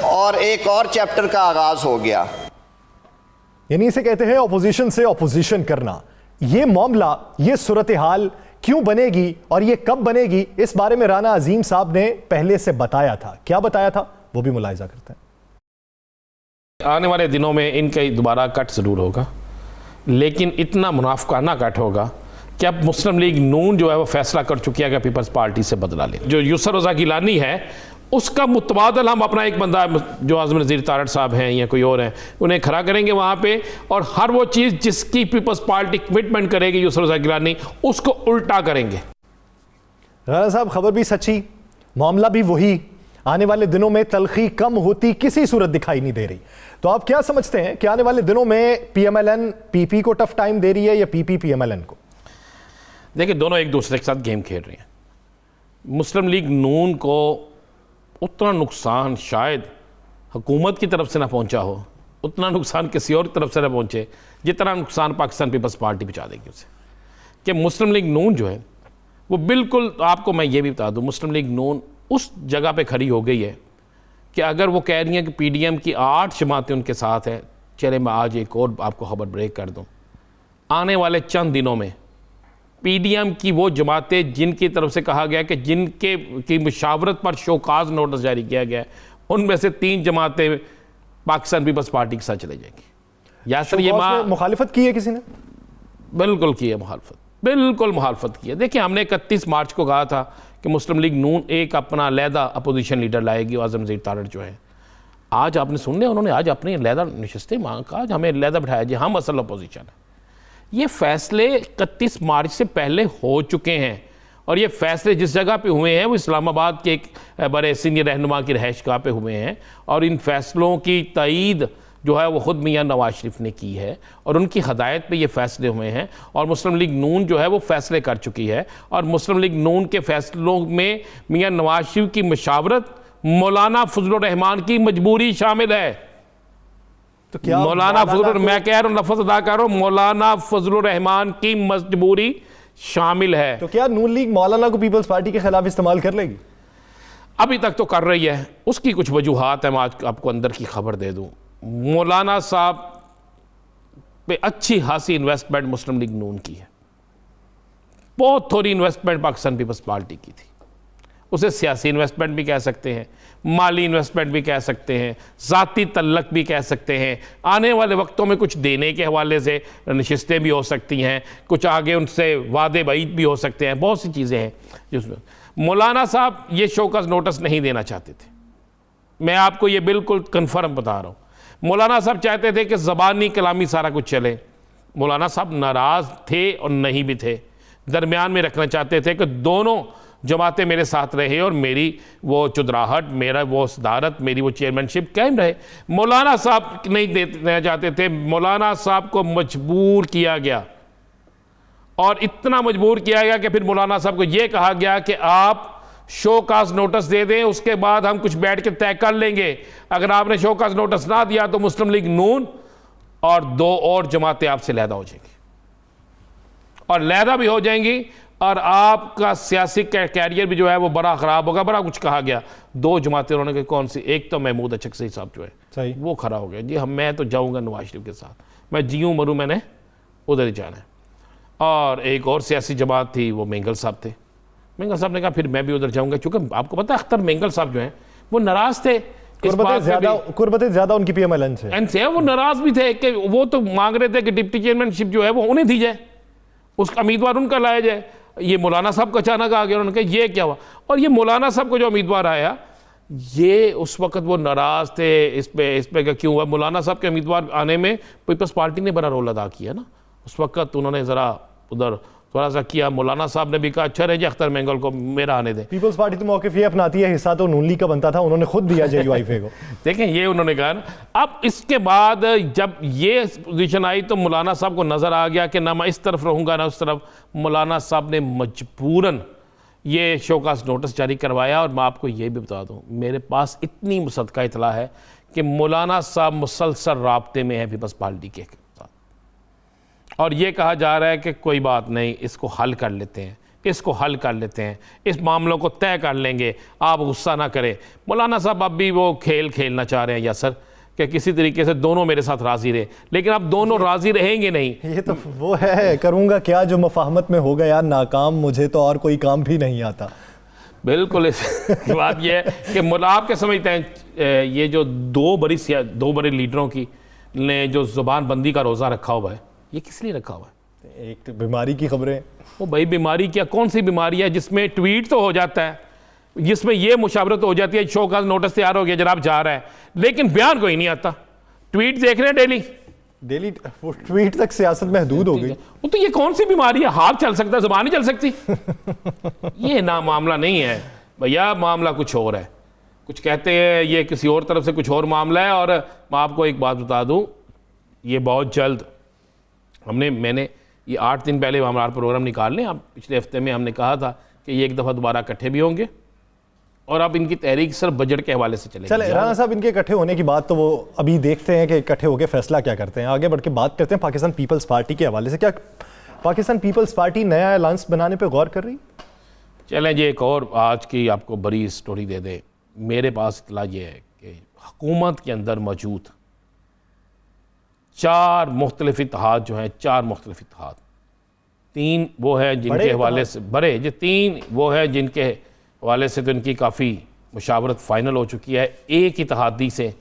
और एक और चैप्टर का आगाज़ हो गया। यानी इसे कहते हैं अपोजिशन से अपोजिशन करना। ये मामला, ये सूरत हाल क्यों बनेगी और ये कब बनेगी, इस बारे में राना अजीम साहब ने पहले से बताया था। क्या बताया था वो भी मुलाहिजा करते हैं। आने वाले दिनों में इनका दोबारा कट ज़रूर होगा, लेकिन इतना मुनाफिकाना कट होगा कि अब मुस्लिम लीग नून जो है वो फैसला कर चुकी है कि पीपल्स पार्टी से बदला ले। जो यूसुफ रज़ा गिलानी है उसका मुतबादल हम अपना एक बंदा जो आज़म नज़ीर तारड़ साहब हैं या कोई और हैं उन्हें खड़ा करेंगे वहाँ पे, और हर वो चीज़ जिसकी पीपल्स पार्टी कमिटमेंट करेगी यूसुफ रज़ा गिलानी उसको उल्टा करेंगे। राना साहब, खबर भी सच्ची, मामला भी वही, आने वाले दिनों में तलखी कम होती किसी सूरत दिखाई नहीं दे रही। तो आप क्या समझते हैं कि आने वाले दिनों में पीएमएलएन पीपी को टफ टाइम दे रही है या पीपी पीएमएलएन को? देखिए, दोनों एक दूसरे के साथ गेम खेल रहे हैं। मुस्लिम लीग नून को उतना नुकसान शायद हुकूमत की तरफ से ना पहुंचा हो, उतना नुकसान किसी और की तरफ से ना पहुंचे जितना नुकसान पाकिस्तान पीपल्स पार्टी पहुंचा देगी उसे। कि मुस्लिम लीग नून जो है वो बिल्कुल, आपको मैं ये भी बता दूं, मुस्लिम लीग नून उस जगह पे खड़ी हो गई है कि अगर वो कह रही हैं कि पीडीएम की 8 जमातें उनके साथ हैं, चले मैं आज एक और आपको खबर ब्रेक कर दूं, आने वाले चंद दिनों में पीडीएम की वो जमातें जिनकी तरफ से कहा गया कि जिनके की मुशावरत पर शोकाज नोटिस जारी किया गया है, उनमें से 3 जमातें पाकिस्तान पीपल्स पार्टी के साथ चले जाएंगी। या सर ये मुखालिफत की है किसी ने? बिल्कुल की है मुखालफत, बिल्कुल मुखालफत की है। देखिए, हमने 31 मार्च को कहा था कि मुस्लिम लीग नून एक अपना अलहदा अपोजिशन लीडर लाएगी, आज़म नज़ीर तारड़ जो है। आज आपने सुन लिया, उन्होंने आज अपनी अलहदा नशस्तें मांग का, आज हमें अलहदा बिठाया जी, हम असल अपोजिशन है। ये फैसले 31 मार्च से पहले हो चुके हैं, और ये फैसले जिस जगह पे हुए हैं वो इस्लामाबाद के एक बड़े सीनियर रहनुमा की रहायशगाह पे हुए हैं, और इन फैसलों की तईद जो है वो ख़ुद मियाँ नवाज शरीफ ने की है, और उनकी हदायत पे ये फ़ैसले हुए हैं, और मुस्लिम लीग नून जो है वो फ़ैसले कर चुकी है, और मुस्लिम लीग नून के फ़ैसलों में मियाँ नवाज शरीफ की मशावरत मौलाना फजलुर रहमान की मजबूरी शामिल है। तो क्या मौलाना फजलुर, मैं कह रहा हूँ, लफ्ज़ अदा कर रहा हूँ, मौलाना फजलुर रहमान की मजबूरी शामिल है। तो क्या नून लीग मौलाना को पीपल्स पार्टी के खिलाफ इस्तेमाल कर लेगी? अभी तक तो कर रही है, उसकी कुछ वजूहात है, मैं आज आपको अंदर की खबर दे दूँ। मौलाना साहब पे अच्छी खासी इन्वेस्टमेंट मुस्लिम लीग नून की है, बहुत थोड़ी इन्वेस्टमेंट पाकिस्तान पीपल्स पार्टी की थी। उसे सियासी इन्वेस्टमेंट भी कह सकते हैं, माली इन्वेस्टमेंट भी कह सकते हैं, ज़ाती तल्लक भी कह सकते हैं। आने वाले वक्तों में कुछ देने के हवाले से नशिस्तें भी हो सकती हैं, कुछ आगे उनसे वादे बईद भी हो सकते हैं, बहुत सी चीज़ें हैं जिसमें मौलाना साहब ये शोकस नोटिस नहीं देना चाहते थे। मैं आपको ये बिल्कुल कन्फर्म बता रहा हूँ। मौलाना साहब चाहते थे कि ज़बानी कलामी सारा कुछ चले। मौलाना साहब नाराज़ थे और नहीं भी थे, दरमियान में रखना चाहते थे कि दोनों जमातें मेरे साथ रहे और मेरी वो चुदराहट, मेरा वो सदारत, मेरी वो चेयरमैनशिप कायम रहे। मौलाना साहब नहीं देना चाहते थे। मौलाना साहब को मजबूर किया गया, और इतना मजबूर किया गया कि फिर मौलाना साहब को ये कहा गया कि आप शोकाज नोटिस दे दें, उसके बाद हम कुछ बैठ के तय कर लेंगे। अगर आपने शोकाज नोटिस ना दिया तो मुस्लिम लीग नून और 2 और जमातें आपसे लहदा हो जाएंगी, और लहदा भी हो जाएंगी, और आपका सियासी कैरियर भी जो है वो बड़ा ख़राब होगा। बड़ा कुछ कहा गया। 2 जमातें उन्होंने कौन सी? एक तो महमूद अचकज़ई साहब जो है सही, वो खड़ा हो गया जी, मैं तो जाऊँगा नवाज शरीफ के साथ, मैं जीऊँ मरूँ, मैंने उधर ही जाना है। और एक और सियासी जमात थी, वो मेंगल साहब थे। मेंगल साहब ने कहा फिर मैं भी उधर जाऊँगा, क्योंकि आपको पता है अख्तर मेंगल साहब जो हैं वो नाराज़ थे, कुर्बतें ज़्यादा उनकी पीएमएलएन से, वो नाराज़ भी थे कि वो तो मांग रहे थे कि डिप्टी चेयरमैनशिप जो है वो उन्हें दी जाए, उसका उम्मीदवार उनका लाया जाए। ये मौलाना साहब का अचानक आ गया, उन्होंने कहा ये क्या हुआ। और ये मौलाना साहब को जो उम्मीदवार आया, ये उस वक्त वो नाराज़ थे इस पे का क्यों हुआ। मौलाना साहब के उम्मीदवार आने में पीपल्स पार्टी ने बड़ा रोल अदा किया ना उस वक्त, उन्होंने ज़रा उधर थोड़ा सा किया। मौलाना साहब ने भी कहा अच्छा रहे जी अख्तर मेंगल को मेरा आने दें। पीपल्स पार्टी तो मौक़िफ़ ये अपनाती है, हिस्सा तो नून लीग का बनता था, उन्होंने खुद दिया जेयूआईफे को। देखें ये उन्होंने कहा। अब इसके बाद जब ये पोजीशन आई तो मौलाना साहब को नज़र आ गया कि ना मैं इस तरफ रहूँगा ना उस तरफ। मौलाना साहब ने मजबूरन ये शोकास नोटिस जारी करवाया। और मैं आपको ये भी बता दूँ, मेरे पास इतनी मुसद्दक़ा इतला है कि मौलाना साहब मुसलसल राब्ते में है पीपल्स पार्टी के साथ, और ये कहा जा रहा है कि कोई बात नहीं, इसको हल कर लेते हैं, इसको हल कर लेते हैं, इस मामलों को तय कर लेंगे, आप गुस्सा ना करें। मौलाना साहब अब भी वो खेल खेलना चाह रहे हैं यासर कि किसी तरीके से दोनों मेरे साथ राज़ी रहे, लेकिन अब दोनों राज़ी रहेंगे नहीं। ये तो वो है, करूँगा क्या जो मफाहमत में हो गया नाकाम, मुझे तो और कोई काम भी नहीं आता। बिल्कुल बात यह है कि आप क्या समझते हैं ये जो दो बड़े लीडरों की ने जो ज़ुबान बंदी का रोज़ा रखा हुआ है, ये किस लिए रखा हुआ है? एक तो बीमारी की खबरें, वो भाई बीमारी क्या, कौन सी बीमारी है जिसमें ट्वीट तो हो जाता है, जिसमें ये मुशावरत हो जाती है, शो का नोटिस तैयार हो गया जनाब जा रहा है, लेकिन बयान कोई नहीं आता। ट्वीट देख रहे हैं डेली ट्वीट तक सियासत महदूद हो गई। वो तो ये कौन सी बीमारी है? हाथ चल सकता है, जुबान नहीं चल सकती। ये ना मामला नहीं है भैया, मामला कुछ और है। कुछ कहते हैं ये किसी और तरफ से कुछ और मामला है। और मैं आपको एक बात बता दूं, ये बहुत जल्द मैंने ये 8 दिन पहले हमारा प्रोग्राम निकाल लें। अब पिछले हफ्ते में हमने कहा था कि ये एक दफ़ा दोबारा इकट्ठे भी होंगे और अब इनकी तहरीक सिर्फ बजट के हवाले से चलेगी। चले राना साहब, इनके इकट्ठे होने की बात तो वो अभी देखते हैं कि इकट्ठे होकर फैसला क्या करते हैं। आगे बढ़ के बात करते हैं पाकिस्तान पीपल्स पार्टी के हवाले से। क्या पाकिस्तान पीपल्स पार्टी नया अलायंस बनाने पर गौर कर रही? चलें जी, एक और आज की आपको बड़ी स्टोरी दे दे। मेरे पास इतला ये है कि हुकूमत के अंदर मौजूद 4 मुख्तलिफ इत्तेहाद जो हैं, 4 मुख्तलिफ इत्तेहाद, 3 वो है जिनके हवाले से बड़े, जो 3 वो है जिनके हवाले से तो इनकी काफ़ी मुशावरत फ़ाइनल हो चुकी है। एक इत्तेहादी से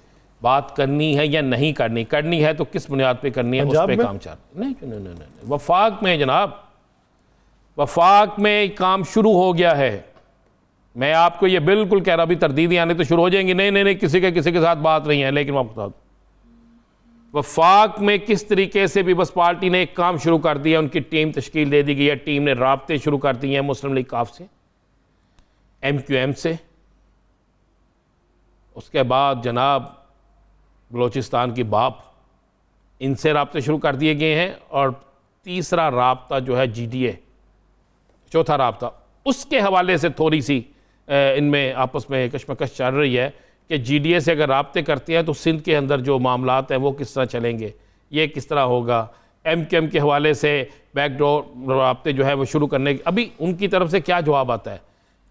बात करनी है या नहीं करनी है तो किस बुनियाद पे करनी है, उस पर काम चल नहीं। वफाक में जनाब, वफाक में काम शुरू हो गया है। मैं आपको ये बिल्कुल कह रहा, अभी तरदीदें आने तो शुरू हो जाएंगी, नहीं किसी के साथ बात नहीं है। लेकिन मैं बता दूं, वफाक में किस तरीके से पीपल्स पार्टी ने एक काम शुरू कर दिया, उनकी टीम तश्कील दे दी गई है। टीम ने राब्ते शुरू कर दिए हैं मुस्लिम लीग काफ से, MQM से, उसके बाद जनाब बलोचिस्तान की बाप, इनसे राब्ते शुरू कर दिए गए हैं। और तीसरा राब्ता जो है GDA, चौथा राब्ता, उसके हवाले से थोड़ी सी इनमें आपस में कशमकश चल रही है कि GDA से अगर राब्ते करते हैं तो सिंध के अंदर जो मामलात हैं वो किस तरह चलेंगे, ये किस तरह होगा। MQM के हवाले से बैकडोर राब्ते जो है वो शुरू करने, अभी उनकी तरफ से क्या जवाब आता है?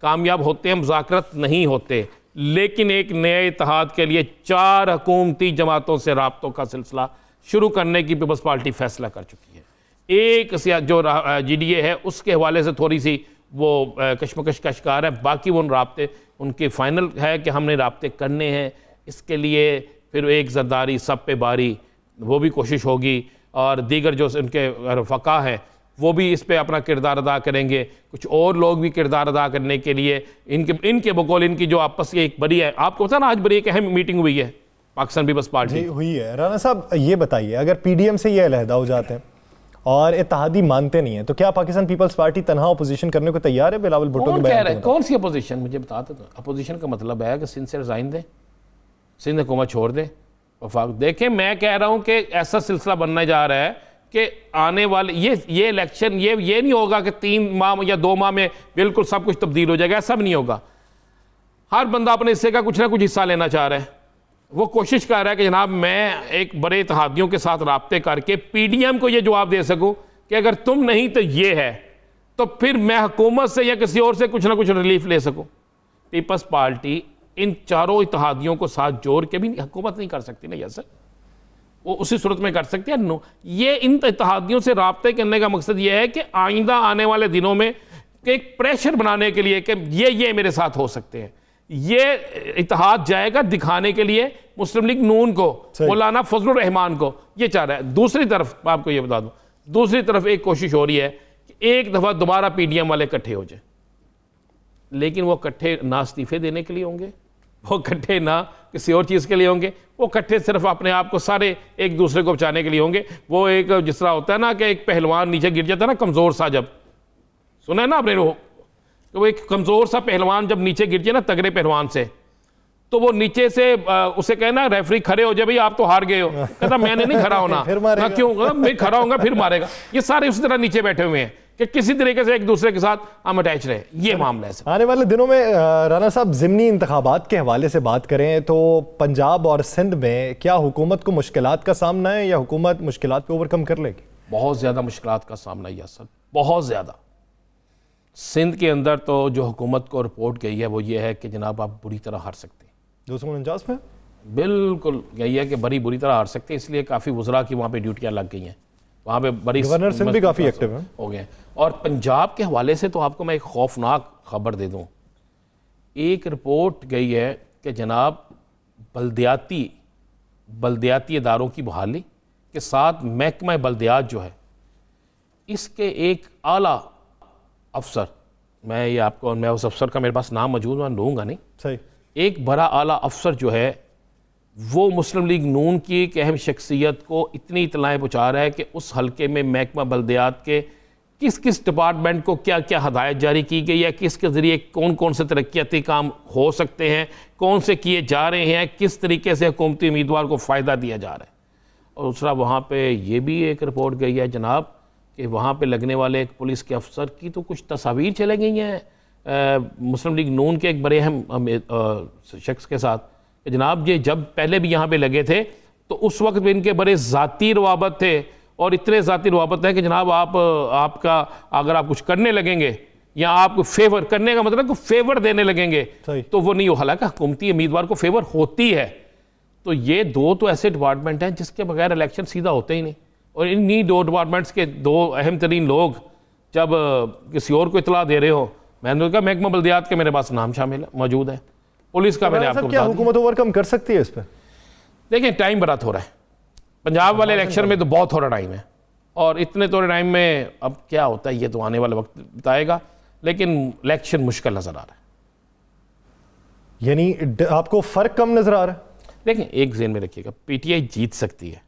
कामयाब होते हैं, मुज़ाकरत नहीं होते। लेकिन एक नए इत्तेहाद के लिए 4 हुकूमती जमातों से राब्तों का सिलसिला शुरू करने की पीपल्स पार्टी फैसला कर चुकी है। एक जो GDA है उसके हवाले से थोड़ी सी वो कशमकश का शिकार है, बाकी वो राब्ते उनके फाइनल है कि हमने राब्ते करने हैं। इसके लिए फिर एक जरदारी सब पे बारी, वो भी कोशिश होगी, और दीगर जो उनके रफ़का हैं वो भी इस पे अपना किरदार अदा करेंगे। कुछ और लोग भी किरदार अदा करने के लिए इनके बकौल इनकी जो आपस की एक बड़ी है, आपको पता ना आज बड़ी एक अहम मीटिंग हुई है पाकिस्तान पीपल्स पार्टी हुई है। राना साहब ये बताइए, अगर PDM से ये अलहदा हो जाते हैं और इत्तेहादी मानते नहीं है तो क्या पाकिस्तान पीपल्स पार्टी तनहा अपोजिशन करने को तैयार है? बिलावल भुट्टो कौन कह रहा है? कौन सी अपोजिशन? मुझे बता दो। अपोजिशन का मतलब है कि सिंध से रिजाइन दे, सिंध हुकूमत छोड़ दे, वफाक। देखें, मैं कह रहा हूं कि ऐसा सिलसिला बनने जा रहा है कि आने वाले ये इलेक्शन ये नहीं होगा कि 3 माह या 2 माह में बिल्कुल सब कुछ तब्दील हो जाएगा। ऐसा भी नहीं होगा। हर बंदा अपने हिस्से का कुछ ना कुछ हिस्सा लेना चाह रहा है। वो कोशिश कर रहा है कि जनाब मैं एक बड़े इत्तेहादियों के साथ राब्ते करके PDM को ये जवाब दे सकूं कि अगर तुम नहीं तो ये है, तो फिर मैं हुकूमत से या किसी और से कुछ ना कुछ रिलीफ ले सकूं। पीपल्स पार्टी इन 4 इत्तेहादियों को साथ जोड़ के भी हुकूमत नहीं कर सकती ना, यस सर, वो उसी सूरत में कर सकती है। नो, ये इन इत्तेहादियों से राब्ते करने का मकसद ये है कि आइंदा आने वाले दिनों में एक प्रेशर बनाने के लिए कि ये मेरे साथ हो सकते हैं। ये इत्तेहाद जाएगा दिखाने के लिए मुस्लिम लीग नून को, मौलाना फजलुर रहमान को, ये चाह रहा है। दूसरी तरफ आपको ये बता दूं, दूसरी तरफ एक कोशिश हो रही है कि एक दफ़ा दोबारा PDM वाले इकट्ठे हो जाए, लेकिन वो इकट्ठे ना इस्तीफे देने के लिए होंगे, वो इकट्ठे ना किसी और चीज़ के लिए होंगे, वो इकट्ठे सिर्फ अपने आप को सारे एक दूसरे को बचाने के लिए होंगे। वो एक जिस तरह होता है ना कि एक पहलवान नीचे गिर जाता है ना, कमज़ोर सा, जब सुना है ना आपने, तो वो एक कमज़ोर सा पहलवान जब नीचे गिर जाए ना तगड़े पहलवान से, तो वो नीचे से उसे कहना रेफरी खड़े हो जाए, भाई आप तो हार गए हो। कहता मैंने नहीं खड़ा होना। ना क्यों? मैं खड़ा होऊंगा फिर मारेगा। ये सारे उसी तरह नीचे बैठे हुए हैं कि किसी तरीके से एक दूसरे के साथ हम अटैच रहे। ये मामला है। आने वाले दिनों में राना साहब ज़िमनी इंतखाबात के हवाले से बात करें तो पंजाब और सिंध में क्या हुकूमत को मुश्किलात का सामना है या हुकूमत मुश्किलात को ओवरकम कर लेगी? बहुत ज़्यादा मुश्किलात का सामना है सर, बहुत ज़्यादा। सिंध के अंदर तो जो हुकूमत को रिपोर्ट गई है वो ये है कि जनाब आप बुरी तरह हार सकते हैं। 249 में बिल्कुल यही है कि बड़ी बुरी तरह हार सकते हैं, इसलिए काफ़ी वज़रा की वहाँ पे ड्यूटियाँ लग गई हैं, वहाँ पे बड़ी गवर्नर सिंध भी काफ़ी एक्टिव हैं हो गए। और पंजाब के हवाले से तो आपको मैं एक खौफनाक खबर दे दूँ। एक रिपोर्ट गई है कि जनाब बल्दियाती इदारों की बहाली के साथ महकमा बल्दियात जो है, इसके एक आला अफसर, मैं उस अफसर का मेरे पास नाम मौजूद, मैं लूँगा नहीं, सही, एक बड़ा आला अफसर जो है वो मुस्लिम लीग नून की एक अहम शख्सियत को इतनी इतलाएँ पहुँचा रहा है कि उस हलके में महकमा बल्दियात के किस किस डिपार्टमेंट को क्या क्या हदायत जारी की गई है, किसके ज़रिए कौन कौन से तरक्याती काम हो सकते हैं, कौन से किए जा रहे हैं, किस तरीके से हुकूमती उम्मीदवार को फ़ायदा दिया जा रहा है। और दूसरा वहाँ पे ये भी एक रिपोर्ट गई है जनाब कि वहाँ पे लगने वाले एक पुलिस के अफसर की तो कुछ तस्वीर चले गई हैं मुस्लिम लीग नून के एक बड़े अहम शख्स के साथ कि जनाब ये जब पहले भी यहाँ पे लगे थे तो उस वक्त भी इनके बड़े ज़ाती रवाबत थे, और इतने ज़ाती रवाबत है कि जनाब आपका अगर आप कुछ करने लगेंगे या आप फेवर करने का मतलब कि फेवर देने लगेंगे तो वो नहीं हो। हालांकि हुकूमती उम्मीदवार को फेवर होती है। तो ये दो तो ऐसे डिपार्टमेंट हैं जिसके बगैर इलेक्शन सीधा होते ही नहीं, और इन्हीं दो डिपार्टमेंट्स के दो अहम तरीन लोग जब किसी और को इतला दे रहे हो, मैंने कहा महकमा बल्दियात के मेरे पास नाम शामिल मौजूद है, पुलिस का मैंने आपको क्या हुकूमत ओवरकम कर सकती है इस पर? देखिए टाइम बड़ा थोड़ा है, पंजाब वाले इलेक्शन में तो बहुत थोड़ा टाइम है, और इतने थोड़े टाइम में अब क्या होता है ये तो आने वाला वक्त बताएगा, लेकिन इलेक्शन मुश्किल नज़र आ रहा है। यानी आपको फ़र्क कम नज़र आ रहा है? देखें एक ज़हन में रखिएगा, पीटीआई जीत सकती है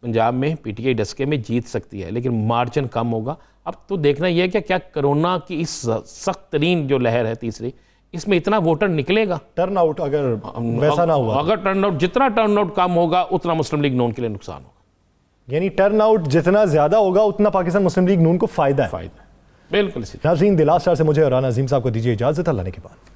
पंजाब में, पीटीआई डस्के में जीत सकती है, लेकिन मार्जिन कम होगा। अब तो देखना यह है कि क्या कोरोना की इस सख्त तरीन जो लहर है तीसरी, इसमें इतना वोटर निकलेगा? टर्न आउट अगर वैसा ना हुआ, अगर टर्नआउट जितना टर्नआउट कम होगा उतना मुस्लिम लीग नून के लिए नुकसान होगा। यानी टर्न आउट जितना ज्यादा होगा उतना पाकिस्तान मुस्लिम लीग नून को फायदा है। फायदा बिल्कुल। नाज़रीन, द लास्ट आवर से मुझे और राना अजीम साहब को दीजिए इजाजत, अल्लाह ने के बाद।